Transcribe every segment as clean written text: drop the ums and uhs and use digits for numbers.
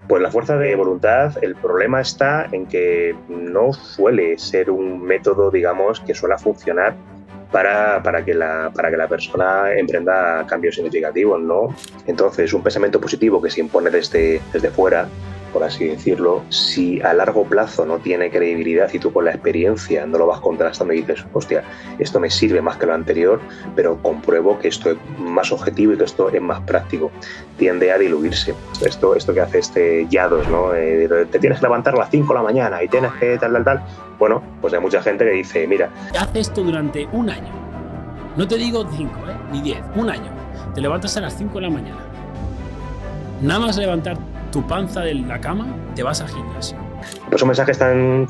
Pues la fuerza de voluntad, el problema está en que no suele ser un método, digamos, que suele funcionar para que la persona emprenda cambios significativos, ¿no? Entonces, un pensamiento positivo que se impone desde fuera, por así decirlo, si a largo plazo no tiene credibilidad y tú con la experiencia no lo vas contrastando y dices, hostia, esto me sirve más que lo anterior, pero compruebo que esto es más objetivo y que esto es más práctico, tiende a diluirse. Esto que hace este Yados, ¿no? Te tienes que levantar a las 5 de la mañana y tienes que tal. Bueno, pues hay mucha gente que dice, mira, haz esto durante un año. No te digo 5, ni 10, un año. Te levantas a las 5 de la mañana. Nada más levantar tu panza de la cama, te vas al gimnasio. pues son mensajes tan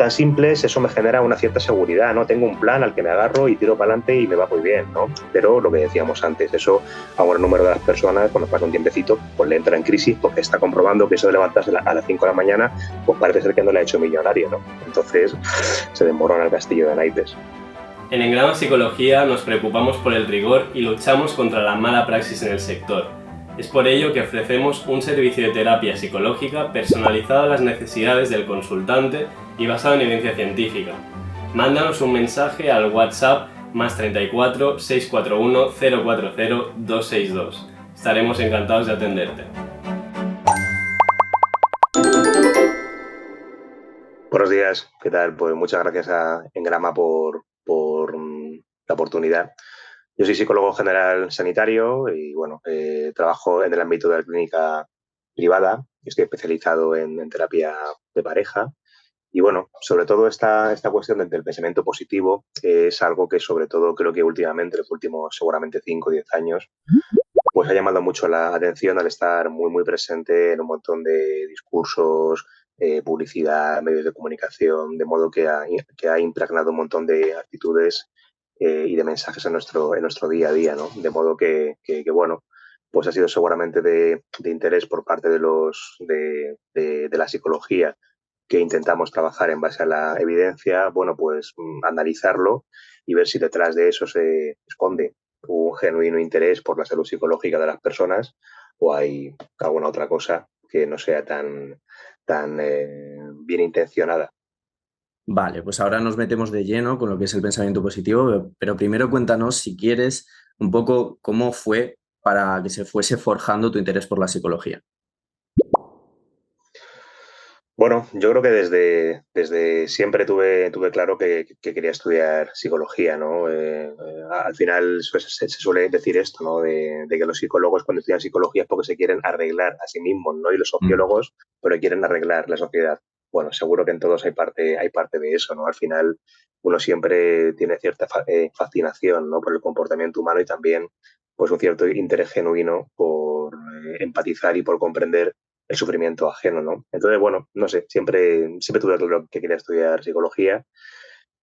simples, eso me genera una cierta seguridad, ¿no? Tengo un plan al que me agarro y tiro para adelante y me va muy bien, ¿no? Pero lo que decíamos antes, eso a un número de las personas, cuando pasa un tiempecito, pues le entra en crisis porque está comprobando que eso de levantarse a las 5 de la mañana, pues parece ser que no le ha hecho millonario, ¿no? Entonces se desmorona el castillo de naipes. En Engrama Psicología nos preocupamos por el rigor y luchamos contra la mala praxis en el sector. Es por ello que ofrecemos un servicio de terapia psicológica personalizado a las necesidades del consultante y basado en evidencia científica. Mándanos un mensaje al WhatsApp +34 641 040 262. Estaremos encantados de atenderte. Buenos días, ¿qué tal? Pues muchas gracias a Engrama por la oportunidad. Yo soy psicólogo general sanitario y bueno, trabajo en el ámbito de la clínica privada. Estoy especializado en terapia de pareja. Y bueno, sobre todo esta cuestión del pensamiento positivo es algo que sobre todo creo que últimamente, los últimos seguramente 5 o 10 años, pues ha llamado mucho la atención al estar muy presente en un montón de discursos, publicidad, medios de comunicación, de modo que ha impregnado un montón de actitudes y de mensajes en nuestro día a día, ¿no? De modo que bueno, pues ha sido seguramente de interés por parte de la psicología que intentamos trabajar en base a la evidencia, bueno, pues analizarlo y ver si detrás de eso se esconde un genuino interés por la salud psicológica de las personas o hay alguna otra cosa que no sea tan bien intencionada. Vale, pues ahora nos metemos de lleno con lo que es el pensamiento positivo, pero primero cuéntanos, si quieres, un poco cómo fue para que se fuese forjando tu interés por la psicología. Bueno, yo creo que desde siempre tuve claro que quería estudiar psicología, ¿no? Al final se suele decir esto, ¿no? De que los psicólogos cuando estudian psicología es porque se quieren arreglar a sí mismos, ¿no? Y los sociólogos, pero quieren arreglar la sociedad. Bueno, seguro que en todos hay parte de eso, ¿no? Al final uno siempre tiene cierta fascinación, ¿no? Por el comportamiento humano y también pues un cierto interés genuino por empatizar y por comprender el sufrimiento ajeno, ¿no? Entonces, bueno, no sé, siempre tuve claro que quería estudiar psicología.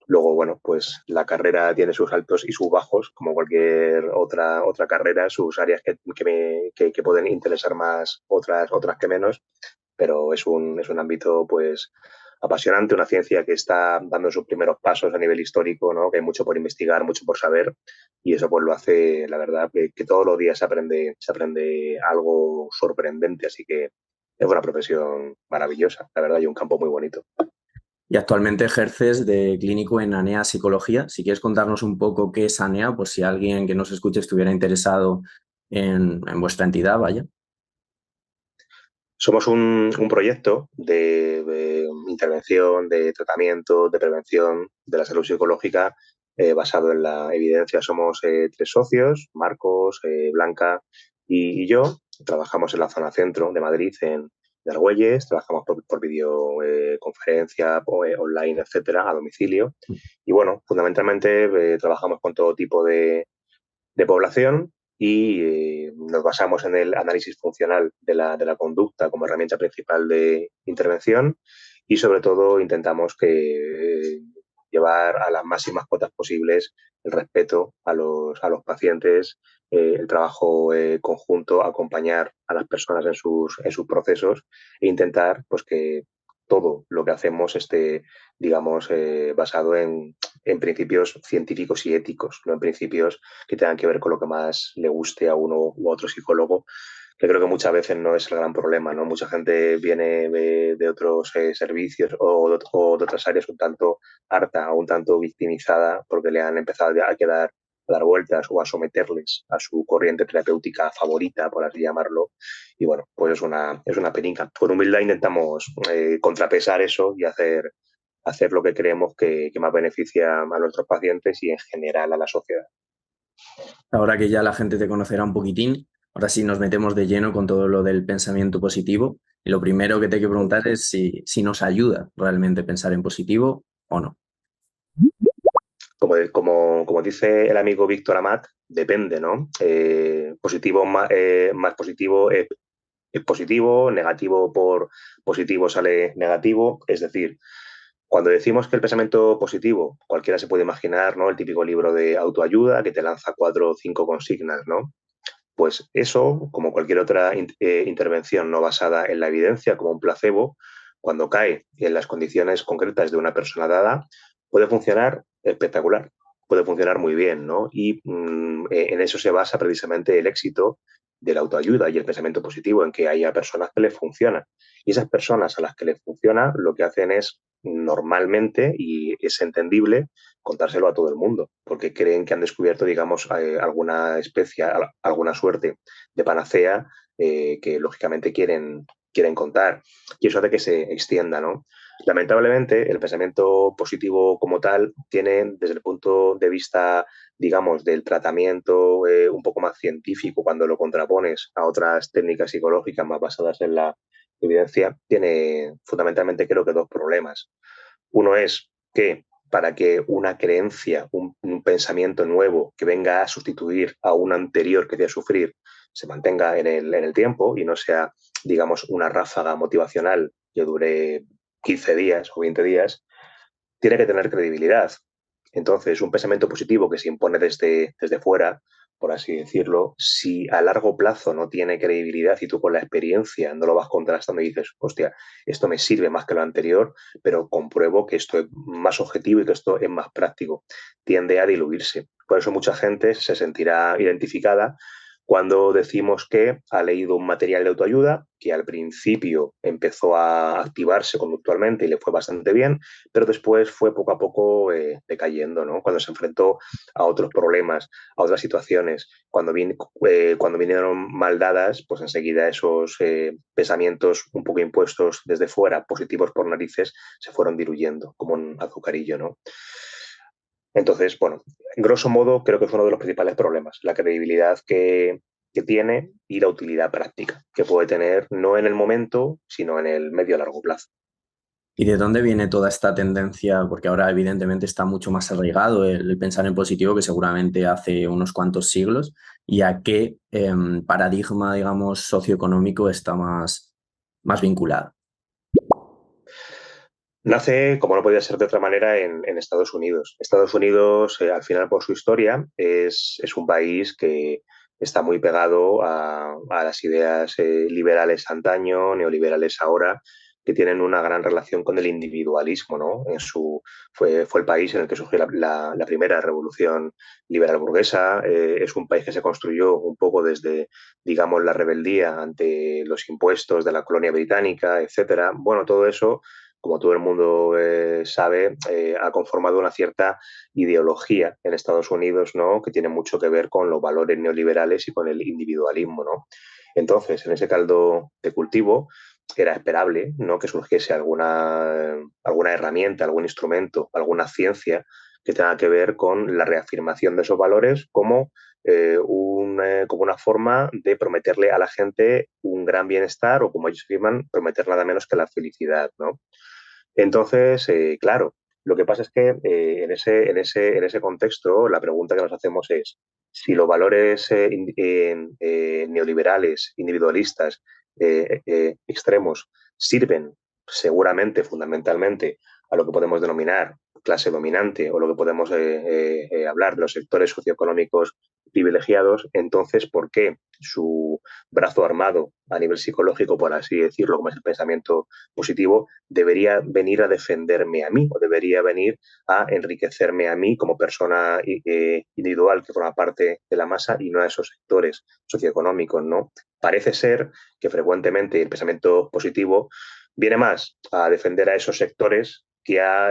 Luego, bueno, pues la carrera tiene sus altos y sus bajos, como cualquier otra carrera, sus áreas que pueden interesar más, otras que menos, pero es un ámbito, pues, apasionante, una ciencia que está dando sus primeros pasos a nivel histórico, ¿no? Que hay mucho por investigar, mucho por saber, y eso pues lo hace, la verdad, que todos los días se aprende algo sorprendente, así que es una profesión maravillosa, la verdad, y un campo muy bonito. Y actualmente ejerces de clínico en ANEA Psicología. Si quieres contarnos un poco qué es ANEA, por si alguien que nos escuche estuviera interesado en vuestra entidad, vaya. Somos un proyecto de intervención, de tratamiento, de prevención de la salud psicológica basado en la evidencia. Somos 3 socios, Marcos, Blanca y yo. Trabajamos en la zona centro de Madrid, en Argüelles, trabajamos por videoconferencia, online, etcétera, a domicilio. Y bueno, fundamentalmente trabajamos con todo tipo de población y nos basamos en el análisis funcional de la conducta como herramienta principal de intervención y sobre todo intentamos llevar a las máximas cotas posibles el respeto a los pacientes, el trabajo conjunto, acompañar a las personas en sus procesos e intentar pues, que todo lo que hacemos esté, digamos, basado en principios científicos y éticos, no en principios que tengan que ver con lo que más le guste a uno u otro psicólogo, que creo que muchas veces no es el gran problema, ¿no? Mucha gente viene de otros servicios o de otras áreas un tanto harta o un tanto victimizada porque le han empezado a dar vueltas o a someterles a su corriente terapéutica favorita, por así llamarlo. Y bueno, pues es una penica. Con humildad intentamos contrapesar eso y hacer lo que creemos que más beneficia a nuestros pacientes y en general a la sociedad. Ahora que ya la gente te conocerá un poquitín, ahora sí nos metemos de lleno con todo lo del pensamiento positivo. Y lo primero que te hay que preguntar es si nos ayuda realmente pensar en positivo o no. Como dice el amigo Víctor Amat, depende, ¿no? Positivo más positivo es positivo, negativo por positivo sale negativo. Es decir, cuando decimos que el pensamiento positivo, cualquiera se puede imaginar, ¿no? El típico libro de autoayuda que te lanza 4 o 5 consignas, ¿no? Pues eso, como cualquier otra intervención no basada en la evidencia, como un placebo, cuando cae en las condiciones concretas de una persona dada, puede funcionar espectacular, puede funcionar muy bien, ¿no? Y en eso se basa precisamente el éxito de la autoayuda y el pensamiento positivo, en que haya personas que les funciona. Y esas personas a las que les funciona lo que hacen es normalmente, y es entendible, contárselo a todo el mundo, porque creen que han descubierto, digamos, alguna especie, alguna suerte de panacea que lógicamente quieren contar. Y eso hace que se extienda, ¿no? Lamentablemente, el pensamiento positivo como tal tiene, desde el punto de vista, digamos, del tratamiento un poco más científico, cuando lo contrapones a otras técnicas psicológicas más basadas en la evidencia, tiene fundamentalmente creo que dos problemas. Uno es que para que una creencia, un pensamiento nuevo que venga a sustituir a un anterior que te a sufrir, se mantenga en el tiempo y no sea, digamos, una ráfaga motivacional que dure 15 días o 20 días, tiene que tener credibilidad. Entonces, un pensamiento positivo que se impone desde fuera, por así decirlo, si a largo plazo no tiene credibilidad y tú con la experiencia no lo vas contrastando y dices, hostia, esto me sirve más que lo anterior, pero compruebo que esto es más objetivo y que esto es más práctico, tiende a diluirse. Por eso mucha gente se sentirá identificada cuando decimos que ha leído un material de autoayuda que al principio empezó a activarse conductualmente y le fue bastante bien, pero después fue poco a poco decayendo, ¿no? Cuando se enfrentó a otros problemas, a otras situaciones, cuando vinieron mal dadas, pues enseguida esos pensamientos un poco impuestos desde fuera, positivos por narices, se fueron diluyendo como un azucarillo, ¿no? Entonces, bueno, grosso modo creo que es uno de los principales problemas, la credibilidad que tiene y la utilidad práctica que puede tener no en el momento, sino en el medio a largo plazo. ¿Y de dónde viene toda esta tendencia? Porque ahora evidentemente está mucho más arraigado el pensar en positivo que seguramente hace unos cuantos siglos. ¿Y a qué paradigma, digamos, socioeconómico está más vinculado? Nace, como no podía ser de otra manera, en Estados Unidos. Estados Unidos, al final, por su historia, es un país que está muy pegado a las ideas liberales antaño, neoliberales ahora, que tienen una gran relación con el individualismo, ¿no? Fue el país en el que surgió la primera revolución liberal burguesa. Es un país que se construyó un poco desde, digamos, la rebeldía ante los impuestos de la colonia británica, etcétera. Bueno, todo eso, como todo el mundo sabe, ha conformado una cierta ideología en Estados Unidos, ¿no? Que tiene mucho que ver con los valores neoliberales y con el individualismo, ¿no? Entonces, en ese caldo de cultivo era esperable, ¿no? Que surgiese alguna herramienta, algún instrumento, alguna ciencia que tenga que ver con la reafirmación de esos valores como una forma de prometerle a la gente un gran bienestar o, como ellos afirman, prometer nada menos que la felicidad, ¿no? Entonces, claro, lo que pasa es que en ese contexto la pregunta que nos hacemos es si los valores neoliberales, individualistas, extremos, sirven seguramente, fundamentalmente, a lo que podemos denominar clase dominante o lo que podemos hablar de los sectores socioeconómicos privilegiados, entonces, ¿por qué su brazo armado a nivel psicológico, por así decirlo, como es el pensamiento positivo, debería venir a defenderme a mí o debería venir a enriquecerme a mí como persona individual que forma parte de la masa y no a esos sectores socioeconómicos, ¿no? Parece ser que frecuentemente el pensamiento positivo viene más a defender a esos sectores que a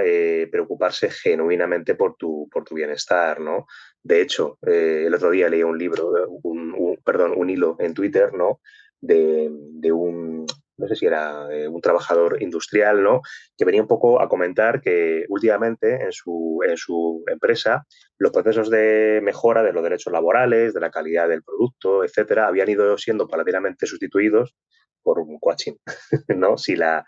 preocuparse genuinamente por tu bienestar, ¿no? De hecho, el otro día leí un libro, un hilo en Twitter, ¿no? De un, no sé si era un trabajador industrial, ¿no? Que venía un poco a comentar que últimamente en su empresa los procesos de mejora de los derechos laborales, de la calidad del producto, etcétera, habían ido siendo paulatinamente sustituidos por un coaching, ¿no? Si la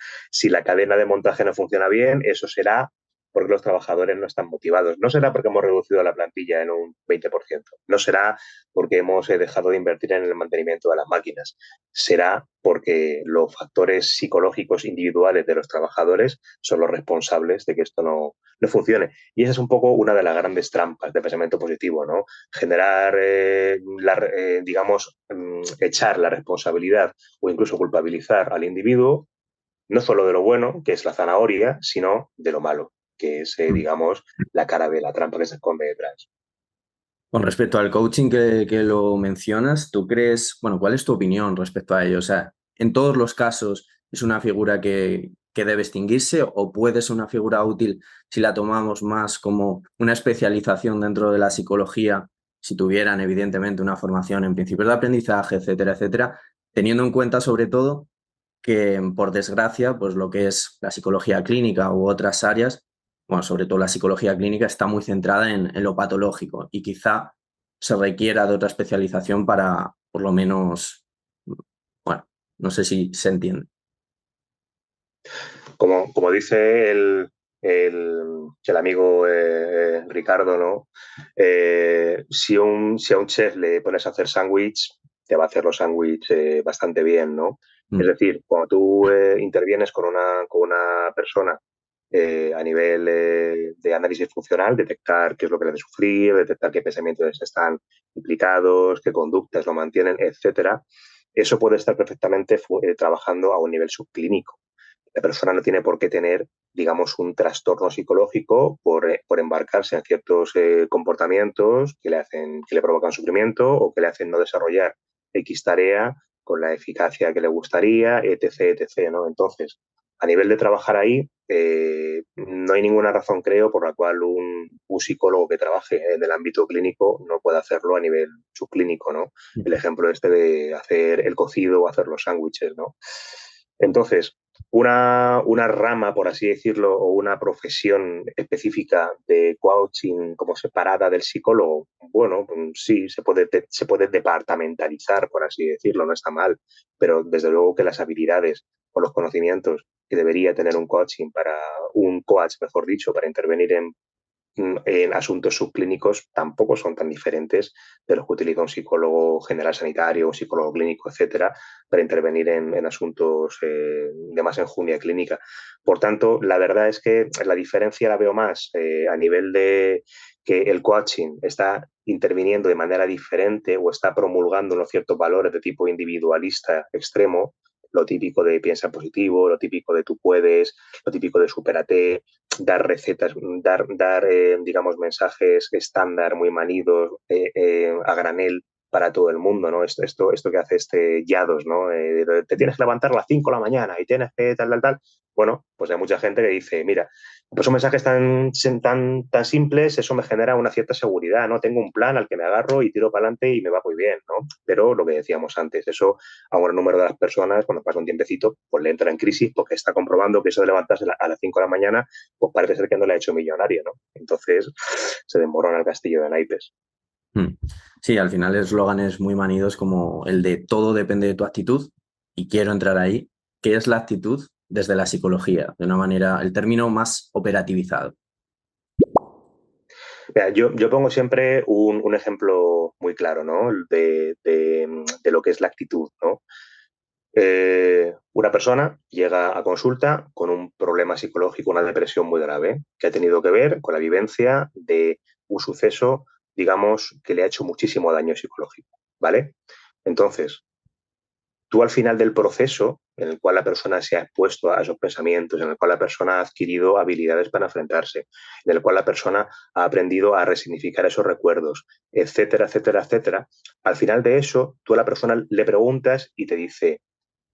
cadena de montaje no funciona bien, eso será porque los trabajadores no están motivados. No será porque hemos reducido la plantilla en un 20%. No será porque hemos dejado de invertir en el mantenimiento de las máquinas. Será porque los factores psicológicos individuales de los trabajadores son los responsables de que esto no funcione. Y esa es un poco una de las grandes trampas del pensamiento positivo, ¿no? Generar, digamos, echar la responsabilidad o incluso culpabilizar al individuo no solo de lo bueno, que es la zanahoria, sino de lo malo, que es, digamos, la cara de la trampa que se esconde detrás. Con respecto al coaching que lo mencionas, ¿tú crees, bueno, cuál es tu opinión respecto a ello? O sea, ¿en todos los casos es una figura que debe extinguirse o puede ser una figura útil si la tomamos más como una especialización dentro de la psicología, si tuvieran evidentemente una formación en principios de aprendizaje, etcétera, etcétera, teniendo en cuenta sobre todo que, por desgracia, pues lo que es la psicología clínica u otras áreas, bueno, sobre todo la psicología clínica, está muy centrada en lo patológico y quizá se requiera de otra especialización para, por lo menos, bueno, no sé si se entiende. Como dice el amigo Ricardo, ¿no? Si a un chef le pones a hacer sándwich, te va a hacer los sándwiches bastante bien, ¿no? Es decir, cuando tú intervienes con una persona a nivel de análisis funcional, detectar qué es lo que le hace sufrir, detectar qué pensamientos están implicados, qué conductas lo mantienen, etcétera, eso puede estar perfectamente trabajando a un nivel subclínico. La persona no tiene por qué tener, digamos, un trastorno psicológico por embarcarse en ciertos comportamientos que le provocan sufrimiento o que le hacen no desarrollar X tarea con la eficacia que le gustaría, etc., etc., ¿no? Entonces, a nivel de trabajar ahí, no hay ninguna razón, creo, por la cual un psicólogo que trabaje en el ámbito clínico no pueda hacerlo a nivel subclínico, ¿no? El ejemplo este de hacer el cocido o hacer los sándwiches, ¿no? Entonces, una rama, por así decirlo, o una profesión específica de coaching como separada del psicólogo, bueno, sí, se puede departamentalizar, por así decirlo, no está mal, pero desde luego que las habilidades o los conocimientos que debería tener un coach, mejor dicho, para intervenir en asuntos subclínicos tampoco son tan diferentes de los que utiliza un psicólogo general sanitario, un psicólogo clínico, etcétera, para intervenir en asuntos de más enjundia clínica. Por tanto, la verdad es que la diferencia la veo más a nivel de que el coaching está interviniendo de manera diferente o está promulgando unos ciertos valores de tipo individualista extremo, lo típico de piensa positivo, lo típico de tú puedes, lo típico de supérate, dar recetas, dar digamos, mensajes estándar muy manidos a granel para todo el mundo, ¿no? Esto que hace Yados, ¿no? Te tienes que levantar a las 5 de la mañana y tienes que tal. Bueno, pues hay mucha gente que dice, mira, pues son mensajes tan simples, eso me genera una cierta seguridad, ¿no? Tengo un plan al que me agarro y tiro para adelante y me va muy bien, ¿no? Pero lo que decíamos antes, eso a un gran número de las personas, cuando pasa un tiempecito, pues le entra en crisis porque está comprobando que eso de levantarse a las 5 de la mañana, pues parece ser que no le ha hecho millonario, ¿no? Entonces se desmorona el castillo de naipes. Sí, al final el eslogan es muy manidos como el de todo depende de tu actitud y quiero entrar ahí. ¿Qué es la actitud desde la psicología? De una manera, el término más operativizado. Mira, yo pongo siempre un ejemplo muy claro, ¿no? De lo que es la actitud, ¿no? Una persona llega a consulta con un problema psicológico, una depresión muy grave, que ha tenido que ver con la vivencia de un suceso digamos, que le ha hecho muchísimo daño psicológico, ¿vale? Entonces, tú al final del proceso en el cual la persona se ha expuesto a esos pensamientos, en el cual la persona ha adquirido habilidades para enfrentarse, en el cual la persona ha aprendido a resignificar esos recuerdos, etcétera, etcétera, etcétera, al final de eso, tú a la persona le preguntas y te dice,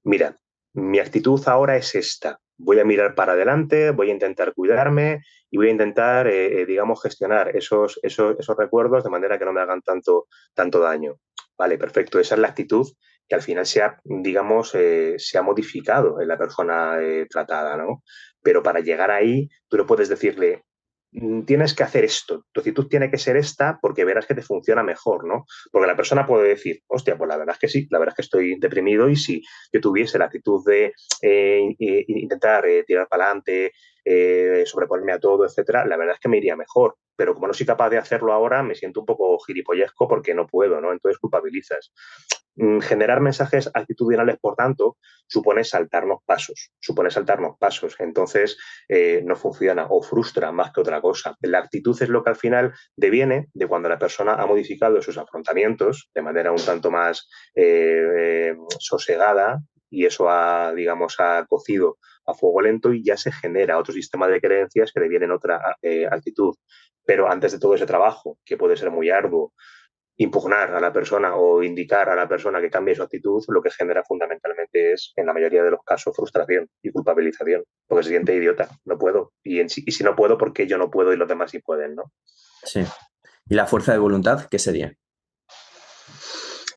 mira, mi actitud ahora es esta. Voy a mirar para adelante, voy a intentar cuidarme y voy a intentar, digamos, gestionar esos recuerdos de manera que no me hagan tanto daño. Vale, perfecto. Esa es la actitud que al final digamos, se ha modificado en la persona tratada, ¿no? Pero para llegar ahí, tú no puedes decirle, tienes que hacer esto, tu actitud tiene que ser esta porque verás que te funciona mejor, ¿no? Porque la persona puede decir, hostia, pues la verdad es que sí, la verdad es que estoy deprimido y si yo tuviese la actitud de intentar tirar para adelante, sobreponerme a todo, etcétera, la verdad es que me iría mejor. Pero como no soy capaz de hacerlo ahora, me siento un poco gilipollesco porque no puedo, ¿no? Entonces culpabilizas. Generar mensajes actitudinales, por tanto, supone saltarnos pasos. Entonces, no funciona o frustra más que otra cosa. La actitud es lo que al final deviene de cuando la persona ha modificado sus afrontamientos de manera un tanto más sosegada y eso digamos, ha cocido a fuego lento y ya se genera otro sistema de creencias que devienen otra actitud. Pero antes de todo ese trabajo, que puede ser muy arduo, impugnar a la persona o indicar a la persona que cambie su actitud, lo que genera fundamentalmente es, en la mayoría de los casos, frustración y culpabilización, porque se siente idiota, no puedo. Y si no puedo, ¿por qué yo no puedo y los demás sí pueden, no? Sí. ¿Y la fuerza de voluntad qué sería?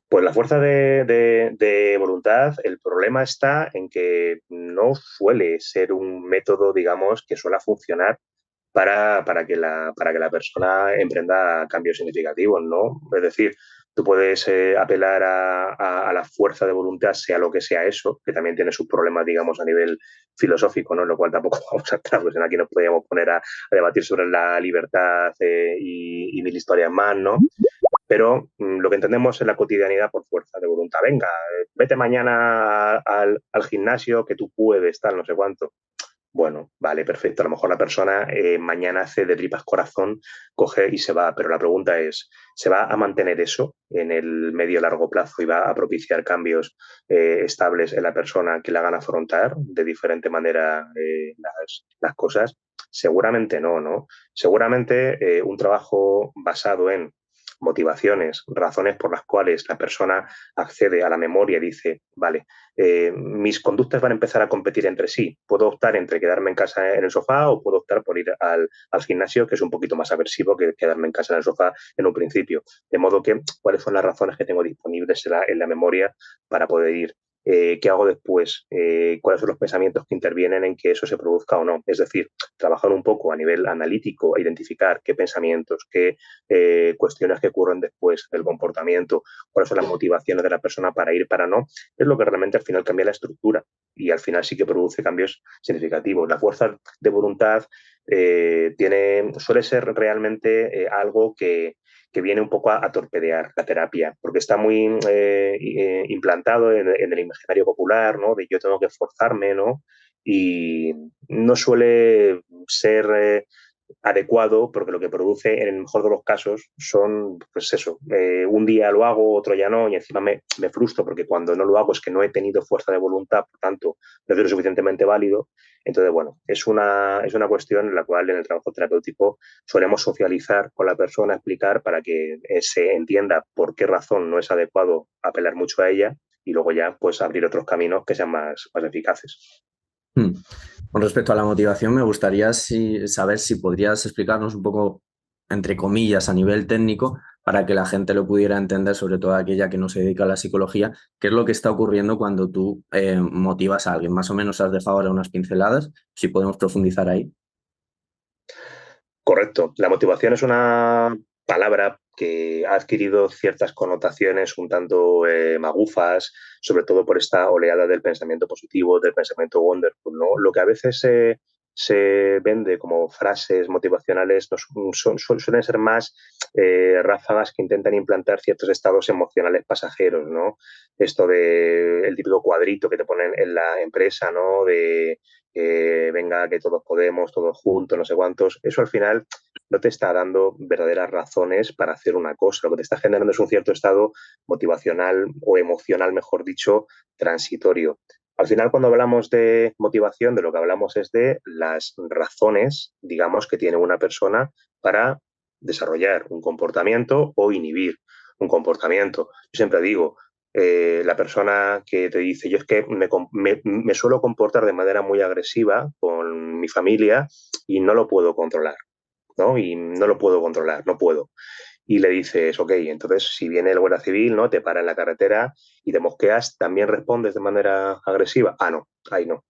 Pues la fuerza de voluntad, el problema está en que no suele ser un método, digamos, que suele funcionar para que la persona emprenda cambios significativos, ¿no? Es decir, tú puedes apelar a la fuerza de voluntad, sea lo que sea eso, que también tiene sus problemas, digamos, a nivel filosófico, ¿no? En lo cual tampoco vamos a entrar, pues aquí nos podríamos poner a debatir sobre la libertad y mil historias más, ¿no? Pero lo que entendemos es la cotidianidad por fuerza de voluntad. Venga, vete mañana al gimnasio que tú puedes, tal, no sé cuánto. Bueno, vale, perfecto. A lo mejor la persona mañana hace de tripas corazón, coge y se va. Pero la pregunta es, ¿se va a mantener eso en el medio y largo plazo y va a propiciar cambios estables en la persona que la hagan afrontar de diferente manera las cosas? Seguramente no, ¿no? Seguramente un trabajo basado en motivaciones, razones por las cuales la persona accede a la memoria y dice, vale, mis conductas van a empezar a competir entre sí. Puedo optar entre quedarme en casa en el sofá o puedo optar por ir al gimnasio, que es un poquito más aversivo que quedarme en casa en el sofá en un principio. De modo que, ¿cuáles son las razones que tengo disponibles en la memoria para poder ir? ¿Qué hago después? ¿Cuáles son los pensamientos que intervienen en que eso se produzca o no? Es decir, trabajar un poco a nivel analítico, identificar qué pensamientos, qué cuestiones que ocurren después del comportamiento, cuáles son las motivaciones de la persona para ir, para no, es lo que realmente al final cambia la estructura y al final sí que produce cambios significativos. La fuerza de voluntad suele ser realmente algo que viene un poco a torpedear la terapia, porque está muy implantado en el imaginario popular, ¿no? De yo tengo que esforzarme, ¿no? Y no suele ser adecuado porque lo que produce en el mejor de los casos son, pues eso, un día lo hago, otro ya no y encima me frustro porque cuando no lo hago es que no he tenido fuerza de voluntad, por tanto no soy lo suficientemente válido. Entonces, bueno, es una cuestión en la cual en el trabajo terapéutico solemos socializar con la persona, explicar para que se entienda por qué razón no es adecuado apelar mucho a ella y luego ya pues abrir otros caminos que sean más eficaces. Con respecto a la motivación, me gustaría saber si podrías explicarnos un poco, entre comillas, a nivel técnico, para que la gente lo pudiera entender, sobre todo aquella que no se dedica a la psicología, qué es lo que está ocurriendo cuando tú motivas a alguien. Más o menos has dejado ahora unas pinceladas, si podemos profundizar ahí. Correcto. La motivación es una palabra que ha adquirido ciertas connotaciones un tanto magufas, sobre todo por esta oleada del pensamiento positivo, del pensamiento wonderful, ¿no? Lo que a veces se vende como frases motivacionales suelen ser más ráfagas que intentan implantar ciertos estados emocionales pasajeros, ¿no? Esto de el típico cuadrito que te ponen en la empresa, ¿no? De venga, que todos podemos, todos juntos, no sé cuántos, eso al final no te está dando verdaderas razones para hacer una cosa. Lo que te está generando es un cierto estado motivacional o emocional, mejor dicho, transitorio. Al final, cuando hablamos de motivación, de lo que hablamos es de las razones, digamos, que tiene una persona para desarrollar un comportamiento o inhibir un comportamiento. Yo siempre digo, la persona que te dice, yo es que me suelo comportar de manera muy agresiva con mi familia y no lo puedo controlar, ¿no? Y no lo puedo controlar, no puedo. Y le dices, ok, entonces si viene el guardia civil, ¿no? Te para en la carretera y te mosqueas, ¿también respondes de manera agresiva? Ah, no,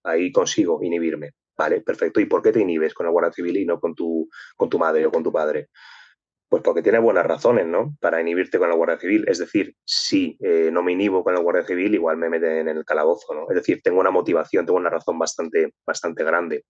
ahí consigo inhibirme. Vale, perfecto. ¿Y por qué te inhibes con el guardia civil y no con tu madre o con tu padre? Pues porque tiene buenas razones, ¿no? Para inhibirte con la Guardia Civil. Es decir, si no me inhibo con la Guardia Civil, igual me meten en el calabozo, ¿no? Es decir, tengo una motivación, tengo una razón bastante grande.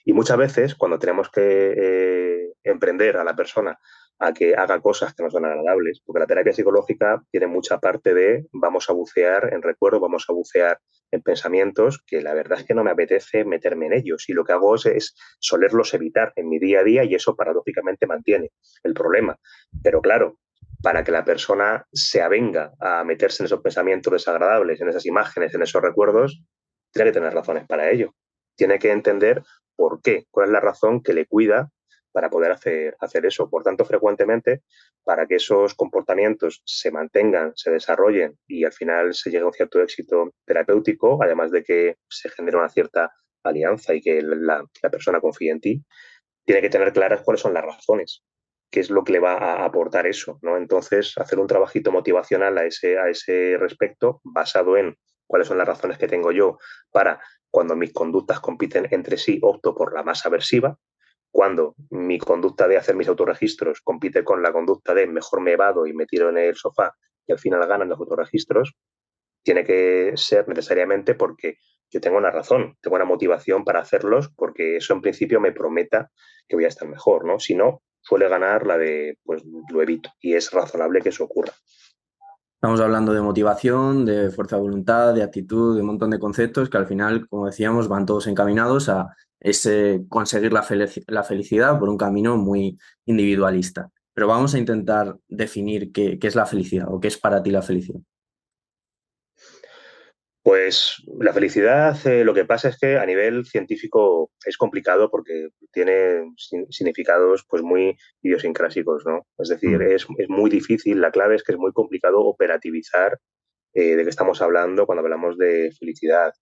Y muchas veces, cuando tenemos que emprender a la persona a que haga cosas que no son agradables, porque la terapia psicológica tiene mucha parte de vamos a bucear en recuerdos, vamos a bucear en pensamientos que la verdad es que no me apetece meterme en ellos. Y lo que hago es solerlos evitar en mi día a día y eso paradójicamente mantiene el problema. Pero claro, para que la persona se avenga a meterse en esos pensamientos desagradables, en esas imágenes, en esos recuerdos, tiene que tener razones para ello. Tiene que entender por qué, cuál es la razón que le cuida para poder hacer eso. Por tanto, frecuentemente, para que esos comportamientos se mantengan, se desarrollen y al final se llegue a un cierto éxito terapéutico, además de que se genere una cierta alianza y que la persona confíe en ti, tiene que tener claras cuáles son las razones, qué es lo que le va a aportar eso, ¿no? Entonces, hacer un trabajito motivacional a ese respecto, basado en cuáles son las razones que tengo yo para cuando mis conductas compiten entre sí, opto por la más aversiva, cuando mi conducta de hacer mis autorregistros compite con la conducta de mejor me evado y me tiro en el sofá y al final ganan los autorregistros, tiene que ser necesariamente porque yo tengo una razón, tengo una motivación para hacerlos, porque eso en principio me prometa que voy a estar mejor, ¿no? Si no, suele ganar la de, pues lo evito, y es razonable que eso ocurra. Estamos hablando de motivación, de fuerza de voluntad, de actitud, de un montón de conceptos que al final, como decíamos, van todos encaminados a ese conseguir la felicidad por un camino muy individualista. Pero vamos a intentar definir qué es la felicidad o qué es para ti la felicidad. Pues la felicidad, lo que pasa es que a nivel científico es complicado porque tiene significados pues muy idiosincrásicos, ¿no? Es decir, Mm. es muy difícil, la clave es que es muy complicado operativizar de qué estamos hablando cuando hablamos de felicidad.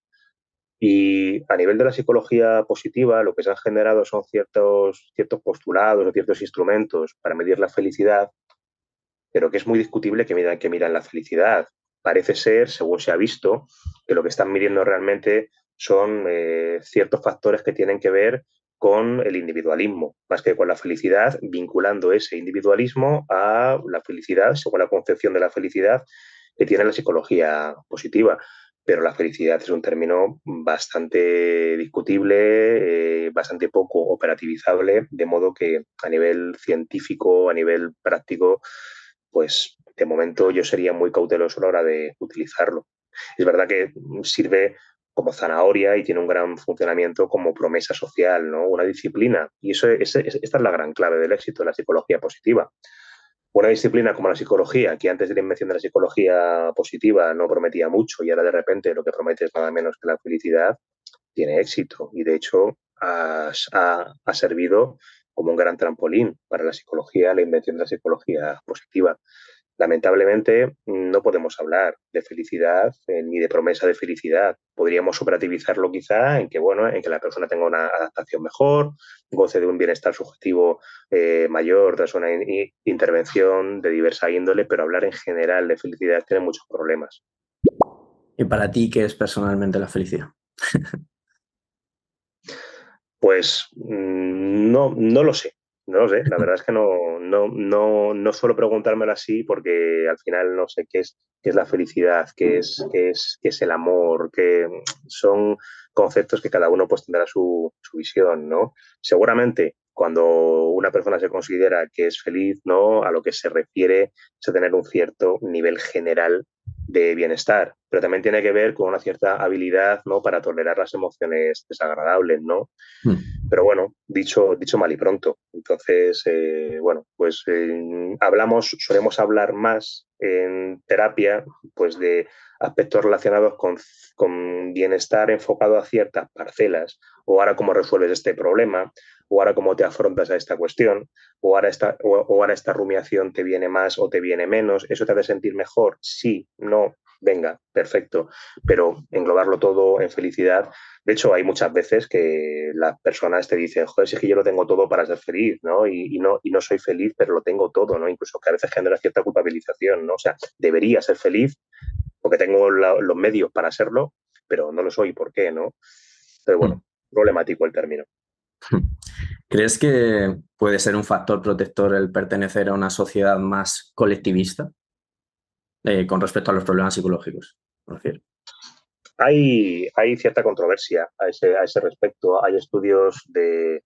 Y a nivel de la psicología positiva, lo que se han generado son ciertos postulados o ciertos instrumentos para medir la felicidad, pero que es muy discutible que midan la felicidad. Parece ser, según se ha visto, que lo que están midiendo realmente son ciertos factores que tienen que ver con el individualismo, más que con la felicidad, vinculando ese individualismo a la felicidad, según la concepción de la felicidad que tiene la psicología positiva. Pero la felicidad es un término bastante discutible, bastante poco operativizable, de modo que a nivel científico, a nivel práctico, pues de momento yo sería muy cauteloso a la hora de utilizarlo. Es verdad que sirve como zanahoria y tiene un gran funcionamiento como promesa social, ¿no? Una disciplina. Y esta es la gran clave del éxito de la psicología positiva. Una disciplina como la psicología, que antes de la invención de la psicología positiva no prometía mucho y ahora de repente lo que promete es nada menos que la felicidad, tiene éxito. Y de hecho ha servido como un gran trampolín para la psicología, la invención de la psicología positiva. Lamentablemente no podemos hablar de felicidad ni de promesa de felicidad. Podríamos operativizarlo quizá en que, bueno, en que la persona tenga una adaptación mejor, goce de un bienestar subjetivo mayor tras una intervención de diversa índole, pero hablar en general de felicidad tiene muchos problemas. ¿Y para ti qué es personalmente la felicidad? Pues no lo sé, no lo sé. La verdad es que no suelo preguntármelo así porque al final no sé qué es la felicidad, qué es el amor, que son conceptos que cada uno pues tendrá su visión, ¿no? Seguramente cuando una persona se considera que es feliz, ¿no? A lo que se refiere es a tener un cierto nivel general de bienestar, pero también tiene que ver con una cierta habilidad, ¿no? Para tolerar las emociones desagradables, ¿no? Mm. Pero bueno, dicho mal y pronto. Entonces, bueno, pues solemos hablar más en terapia, pues de aspectos relacionados con bienestar enfocado a ciertas parcelas, o ahora cómo resuelves este problema, o ahora cómo te afrontas a esta cuestión, o ahora esta rumiación te viene más o te viene menos, ¿eso te hace sentir mejor? Sí, no, venga, perfecto, pero englobarlo todo en felicidad. De hecho, hay muchas veces que las personas te dicen, joder, si es que yo lo tengo todo para ser feliz, ¿no? Y no soy feliz, pero lo tengo todo, ¿no? Incluso que a veces genera cierta culpabilización, ¿no? O sea, debería ser feliz porque tengo los medios para serlo, pero no lo soy, ¿por qué, no? Entonces, Mm. bueno, problemático el término. ¿Crees que puede ser un factor protector el pertenecer a una sociedad más colectivista con respecto a los problemas psicológicos? Me refiero. Hay cierta controversia a ese respecto. Hay estudios de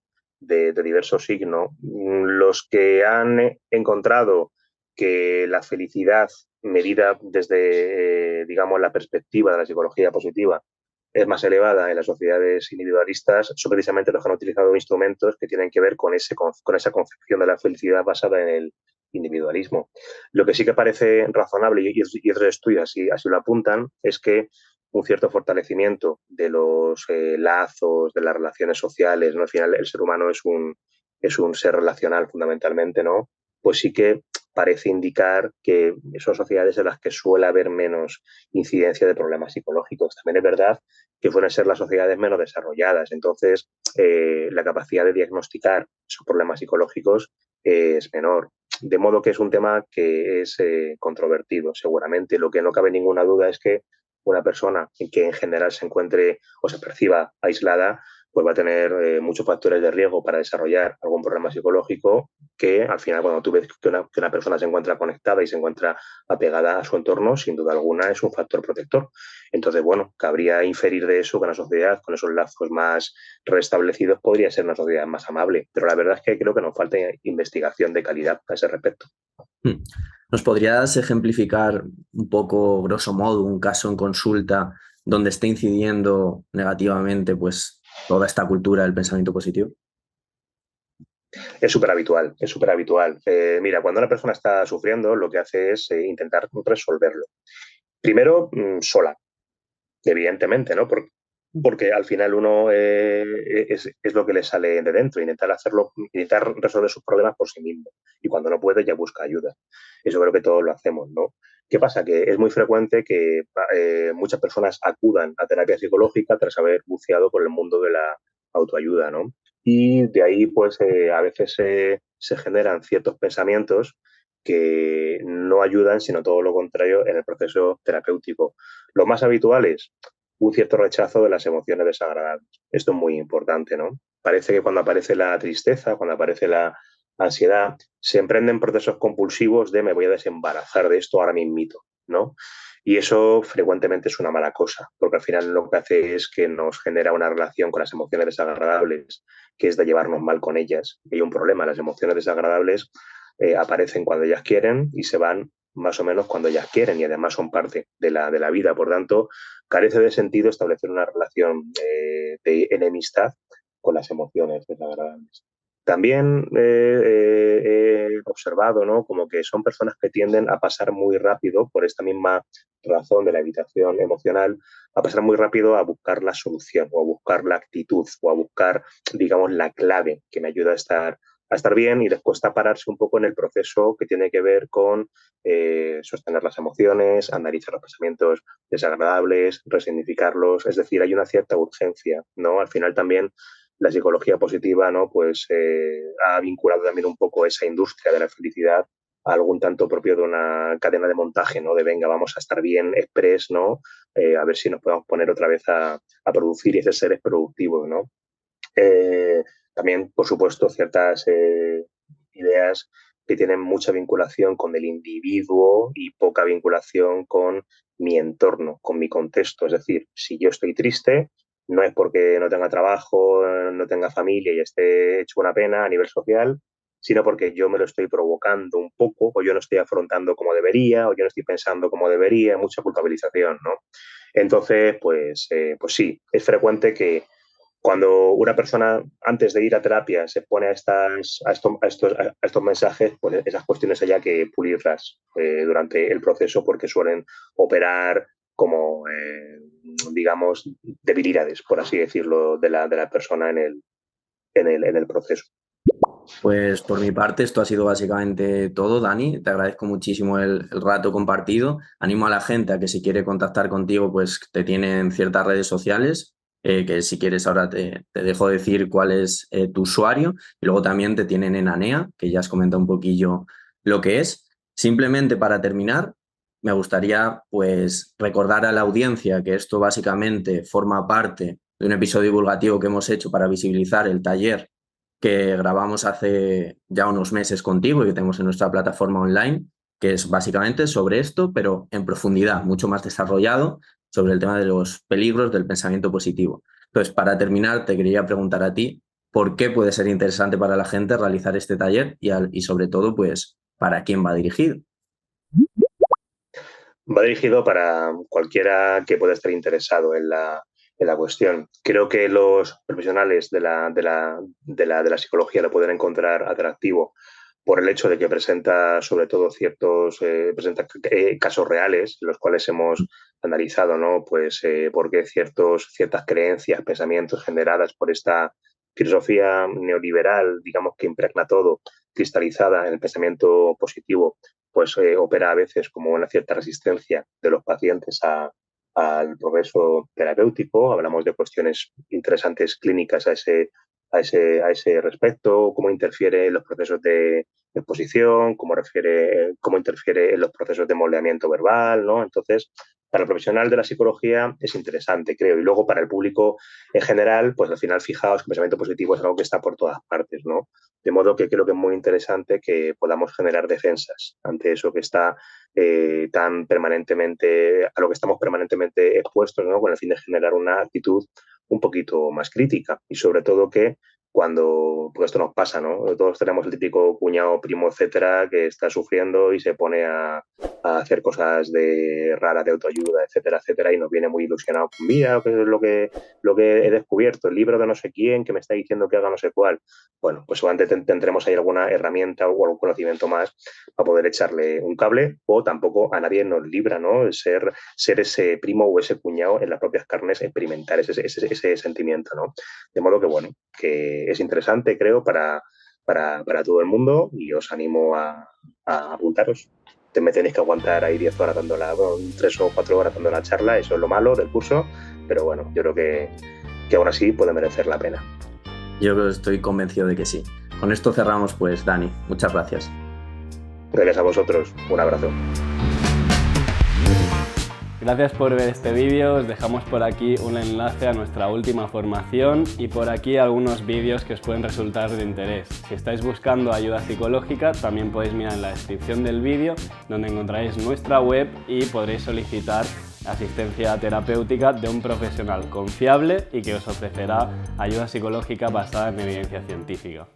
diverso signo. Los que han encontrado que la felicidad medida desde, digamos, la perspectiva de la psicología positiva es más elevada en las sociedades individualistas son precisamente los que han utilizado instrumentos que tienen que ver con esa concepción de la felicidad basada en el individualismo. Lo que sí que parece razonable, y otros estudios así lo apuntan, es que un cierto fortalecimiento de los lazos, de las relaciones sociales, ¿no? Al final el ser humano es un ser relacional fundamentalmente, ¿no? Pues sí que parece indicar que son sociedades en las que suele haber menos incidencia de problemas psicológicos. También es verdad que suelen ser las sociedades menos desarrolladas. Entonces, la capacidad de diagnosticar esos problemas psicológicos es menor. De modo que es un tema que es controvertido, seguramente. Lo que no cabe ninguna duda es que una persona que en general se encuentre o se perciba aislada, pues va a tener muchos factores de riesgo para desarrollar algún problema psicológico que al final cuando tú ves que una persona se encuentra conectada y se encuentra apegada a su entorno, sin duda alguna es un factor protector. Entonces, bueno, cabría inferir de eso que una sociedad con esos lazos más restablecidos podría ser una sociedad más amable. Pero la verdad es que creo que nos falta investigación de calidad a ese respecto. Mm. ¿Nos podrías ejemplificar un poco, grosso modo, un caso en consulta donde esté incidiendo negativamente pues, toda esta cultura del pensamiento positivo? Es súper habitual, es súper habitual. Mira, cuando una persona está sufriendo, lo que hace es intentar resolverlo. Primero, sola, evidentemente, ¿no? Porque al final uno es lo que le sale de dentro, intentar resolver sus problemas por sí mismo. Y cuando no puede, ya busca ayuda. Eso creo que todos lo hacemos, ¿no? ¿Qué pasa? Que es muy frecuente que muchas personas acudan a terapia psicológica tras haber buceado por el mundo de la autoayuda, ¿no? Y de ahí, pues, a veces se generan ciertos pensamientos que no ayudan, sino todo lo contrario en el proceso terapéutico. Lo más habitual es un cierto rechazo de las emociones desagradables. Esto es muy importante, ¿no? Parece que cuando aparece la tristeza, cuando aparece la ansiedad, se emprenden procesos compulsivos de me voy a desembarazar de esto ahora mismito, ¿no? Y eso frecuentemente es una mala cosa, porque al final lo que hace es que nos genera una relación con las emociones desagradables, que es de llevarnos mal con ellas. Y hay un problema, las emociones desagradables aparecen cuando ellas quieren y se van más o menos cuando ellas quieren y además son parte de la vida. Por tanto, carece de sentido establecer una relación de enemistad con las emociones desagradables. También he observado, ¿no? Como que son personas que tienden a pasar muy rápido, por esta misma razón de la evitación emocional, a pasar muy rápido a buscar la solución o a buscar la actitud o a buscar, digamos, la clave que me ayuda a estar bien y les cuesta pararse un poco en el proceso que tiene que ver con sostener las emociones, analizar los pensamientos desagradables, resignificarlos. Es decir, hay una cierta urgencia, ¿no? Al final también la psicología positiva, ¿no? Pues ha vinculado también un poco esa industria de la felicidad a algún tanto propio de una cadena de montaje, ¿no? De venga, vamos a estar bien, express, ¿no? A ver si nos podemos poner otra vez a producir y ser seres productivos, ¿no? También, por supuesto, ciertas ideas que tienen mucha vinculación con el individuo y poca vinculación con mi entorno, con mi contexto. Es decir, si yo estoy triste, no es porque no tenga trabajo, no tenga familia y esté hecho una pena a nivel social, sino porque yo me lo estoy provocando un poco, o yo no estoy afrontando como debería, o yo no estoy pensando como debería, mucha culpabilización, ¿no? Entonces, pues sí, es frecuente que cuando una persona antes de ir a terapia se pone a estos mensajes, pues esas cuestiones haya que pulirlas durante el proceso porque suelen operar como, digamos, debilidades, por así decirlo, de la persona en el proceso. Pues por mi parte esto ha sido básicamente todo, Dani. Te agradezco muchísimo el rato compartido. Animo a la gente a que si quiere contactar contigo, pues te tienen ciertas redes sociales, que si quieres ahora te dejo decir cuál es tu usuario. Y luego también te tienen en Anea, que ya has comentado un poquillo lo que es. Simplemente para terminar, me gustaría pues recordar a la audiencia que esto básicamente forma parte de un episodio divulgativo que hemos hecho para visibilizar el taller que grabamos hace ya unos meses contigo y que tenemos en nuestra plataforma online, que es básicamente sobre esto, pero en profundidad, mucho más desarrollado, sobre el tema de los peligros del pensamiento positivo. Entonces, para terminar, te quería preguntar a ti, ¿por qué puede ser interesante para la gente realizar este taller y sobre todo, pues, para quién va dirigido? Va dirigido para cualquiera que pueda estar interesado en la cuestión. Creo que los profesionales de la psicología lo pueden encontrar atractivo por el hecho de que presenta sobre todo presenta casos reales, los cuales hemos analizado, ¿no? Pues por qué ciertas creencias, pensamientos generadas por esta filosofía neoliberal, digamos, que impregna todo, cristalizada en el pensamiento positivo, pues opera a veces como una cierta resistencia de los pacientes al progreso terapéutico. Hablamos de cuestiones interesantes clínicas a ese respecto, cómo interfiere en los procesos de exposición, cómo interfiere en los procesos de moldeamiento verbal, ¿no? Entonces, para el profesional de la psicología es interesante, creo. Y luego para el público en general, pues al final fijaos que el pensamiento positivo es algo que está por todas partes, ¿no? De modo que creo que es muy interesante que podamos generar defensas ante eso que está tan permanentemente, a lo que estamos permanentemente expuestos, ¿no? Con el fin de generar una actitud un poquito más crítica y sobre todo que porque esto nos pasa, ¿no? Todos tenemos el típico cuñado, primo, etcétera, que está sufriendo y se pone a hacer cosas raras de autoayuda, etcétera, etcétera, y nos viene muy ilusionado. Mira lo que he descubierto, el libro de no sé quién que me está diciendo que haga no sé cuál. Bueno, pues seguramente tendremos ahí alguna herramienta o algún conocimiento más para poder echarle un cable, o tampoco a nadie nos libra, ¿no? Ser ese primo o ese cuñado en las propias carnes, experimentar ese sentimiento, ¿no? De modo que, bueno, que es interesante, creo, para todo el mundo y os animo a apuntaros. Me tenéis que aguantar ahí 10 horas 3 o 4 horas dando la charla, eso es lo malo del curso, pero bueno, yo creo que aún así puede merecer la pena. Yo estoy convencido de que sí. Con esto cerramos, pues, Dani. Muchas gracias. Gracias a vosotros. Un abrazo. Gracias por ver este vídeo, os dejamos por aquí un enlace a nuestra última formación y por aquí algunos vídeos que os pueden resultar de interés. Si estáis buscando ayuda psicológica, también podéis mirar en la descripción del vídeo donde encontraréis nuestra web y podréis solicitar asistencia terapéutica de un profesional confiable y que os ofrecerá ayuda psicológica basada en evidencia científica.